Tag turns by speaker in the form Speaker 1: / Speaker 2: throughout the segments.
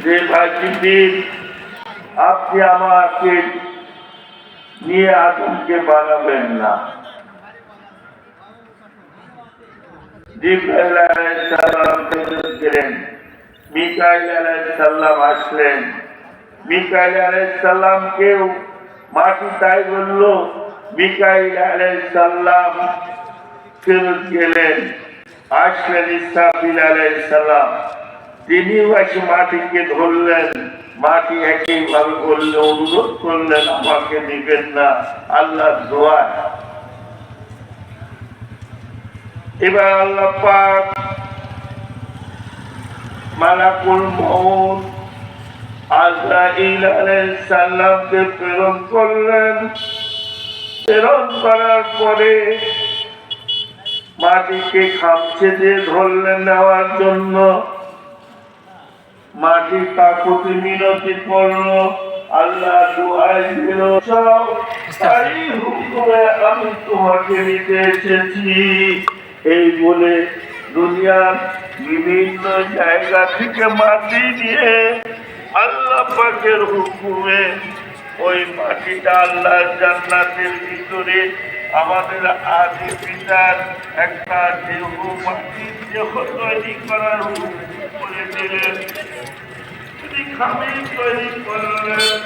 Speaker 1: যে ভাই জিবরিল আপনি আমাকে নিয়ে আদমকে বানাবেন না। জিবরাইল আলাইহিস সালাম গেলেন, মিকাইল আলাইহিস সালাম আসলেন। মিকাইল আলাইহিস সালামকেও মাটি তাই বলল, মিকাইল আলাইহিস সালাম ফেরত গেলেন, আসলেন ইসরাফিল আলাইহিস সালাম, তিনিও এসে মাটিকে ধরলেন। মাটি একইভাবে বললে, অনুরোধ করলেন আমাকে নিবেন না আল্লাহর দোয়ায়। এবার আল্লাহ পাক মালাকুল মউত আজরাইল আলাইহিস সালামকে প্রেরণ করলেন। প্রেরণ করার পরে মাটিকে খামচে দিয়ে ধরলেন নেওয়ার জন্য। মাটি কাকুতি মিনতি করলো, আল্লাহ দুআই দিল, তারই হুকুমে আমি তোমাকে নিতে এসেছি। এই বলে দুনিয়ার বিভিন্ন জায়গা থেকে মাটি নিয়ে আল্লাহ পাকের হুকুমে ওই মাটিটা আল্লাহর জান্নাতের ভিতরে আমাদের আদি পিতার একটা দেহ মাটির দেহ তৈরি করার হুকুম করে দিলেন। তিনি খামির তৈরি করলেন।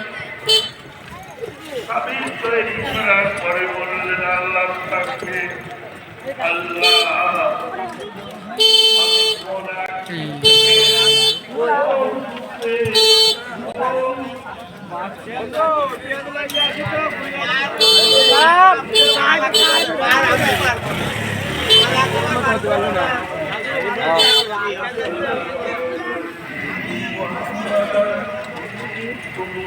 Speaker 1: খামির তৈরি করার পরে বললেন আল্লাহ পাককে, আল্লাহ তুমি